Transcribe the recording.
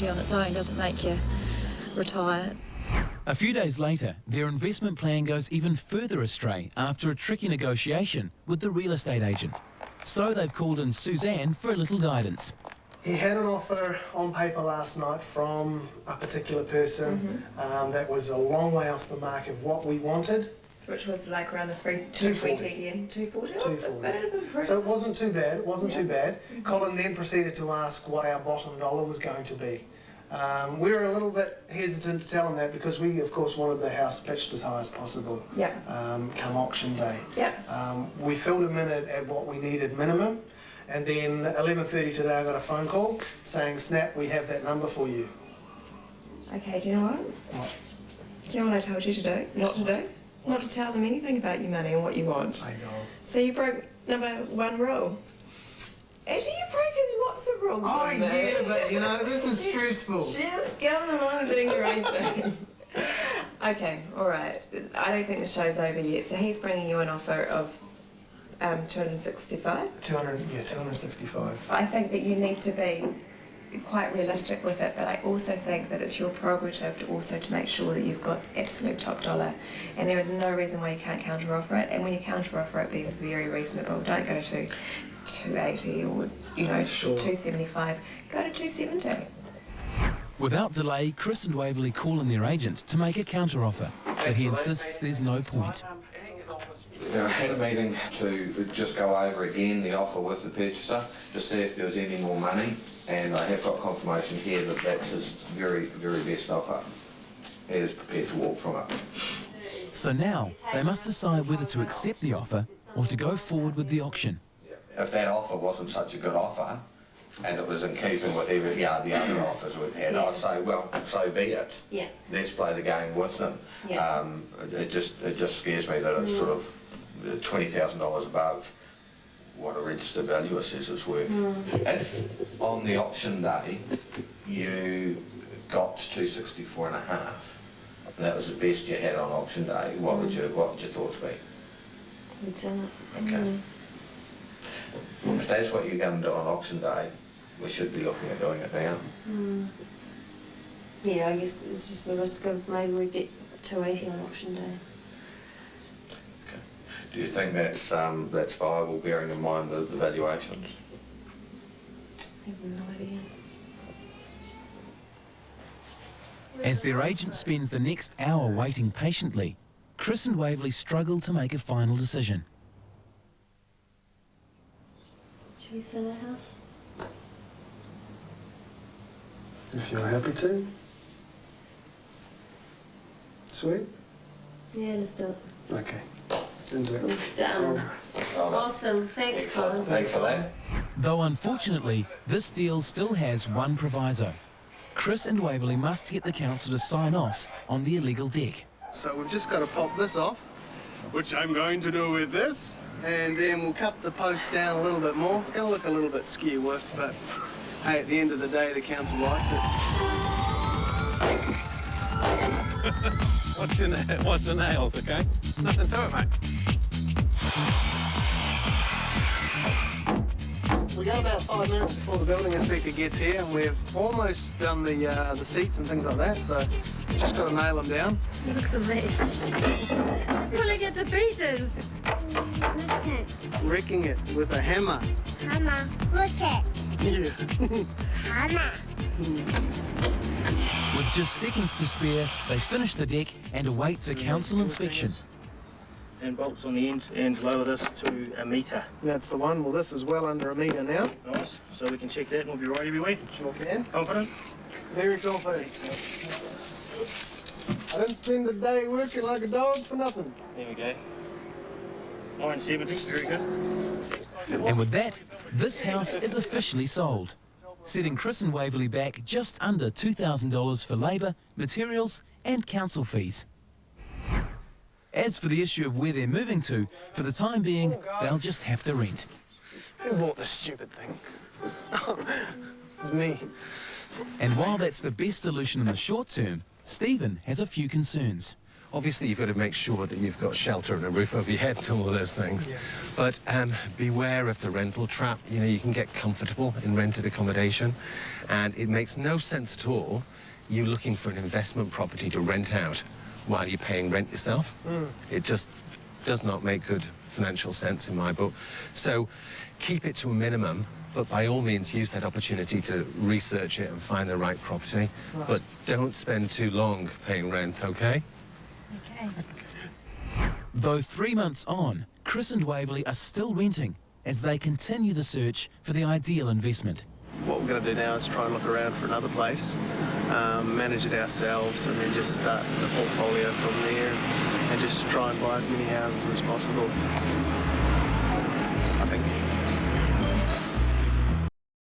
property on its own doesn't make you retire. A few days later, their investment plan goes even further astray after a tricky negotiation with the real estate agent. So they've called in Suzanne for a little guidance. He had an offer on paper last night from a particular person that was a long way off the mark of what we wanted. Which was like around the 220 again, 240? 240. So it wasn't too bad, too bad. Colin then proceeded to ask what our bottom dollar was going to be. We were a little bit hesitant to tell him that because we, of course, wanted the house pitched as high as possible come auction day. We filled him in at what we needed minimum, and then 11:30 today I got a phone call saying, Snap, we have that number for you. Okay, do you know what? What? Do you know what I told you to do? Not to do? Not to tell them anything about your money and what you want. I know. So you broke number 1 rule. Actually, you've broken lots of rules. Oh yeah, but you know, this is stressful. Just going along doing your own thing. Okay, all right. I don't think the show's over yet. So he's bringing you an offer of 265? 265. I think that you need to be quite realistic with it, but I also think that it's your prerogative to make sure that you've got absolute top dollar, and there is no reason why you can't counter-offer it, and when you counter-offer it, be very reasonable. Don't go to 280 or, you know, 275. Go to 270. Without delay, Chris and Waverley call in their agent to make a counter-offer, but he insists there's no point. I had a meeting to just go over again the offer with the purchaser to see if there was any more money, and I have got confirmation here that that's his very, very best offer. He is prepared to walk from it. So now they must decide whether to accept the offer or to go forward with the auction. If that offer wasn't such a good offer, and it was in keeping with the other offers we've had, I'd say, well, so be it. Yeah. Let's play the game with them. Yeah. It just scares me that it's sort of $20,000 above what a registered valuer says it's worth. If on the auction day you got 264 and a half, and that was the best you had on auction day, what would your thoughts be? I'd sell it. Okay. If that's what you're going to do on auction day, we should be looking at doing it now. Yeah, I guess it's just a risk of maybe we get 280 on auction day. Okay. Do you think that's viable, bearing in mind the valuations? I have no idea. As their agent spends the next hour waiting patiently, Chris and Waverley struggle to make a final decision. Should we sell our house? If you're happy to. Sweet? Yeah, let's do it. Okay. Into it. Done. Awesome. Thanks, Colin. Thanks for that. Though unfortunately, this deal still has one proviso. Chris and Waverley must get the council to sign off on the illegal deck. So we've just got to pop this off, which I'm going to do with this, and then we'll cut the post down a little bit more. It's going to look a little bit skew-whiff, but hey, at the end of the day, the council likes it. Watch the nails, okay? Nothing to it, mate. We got about 5 minutes before the building inspector gets here, and we've almost done the seats and things like that, so just got to nail them down. It looks a mess. Pulling it to pieces. Look it. Wrecking it with a hammer. Hammer. Look it. Yeah. Hammer. With just seconds to spare, they finish the deck and await the council inspection. And bolts on the end, and lower this to a metre. That's the one. Well, this is well under a metre now. Nice. So we can check that and we'll be right everywhere. Sure can. Confident? Very confident. I didn't spend a day working like a dog for nothing. There we go. 970, very good. And with that, this house is officially sold, setting Chris and Waverley back just under $2,000 for labour, materials and council fees. As for the issue of where they're moving to, for the time being, they'll just have to rent. Who bought this stupid thing? It's me. And while that's the best solution in the short term, Stephen has a few concerns. Obviously, you've got to make sure that you've got shelter and a roof over your head and all of those things. But beware of the rental trap. You know, you can get comfortable in rented accommodation, and it makes no sense at all you looking for an investment property to rent out while you're paying rent yourself. It just does not make good financial sense in my book. So keep it to a minimum, but by all means use that opportunity to research it and find the right property. But don't spend too long paying rent, okay? Okay. Though 3 months on, Chris and Waverley are still renting as they continue the search for the ideal investment. What we're going to do now is try and look around for another place, manage it ourselves, and then just start the portfolio from there and just try and buy as many houses as possible, I think.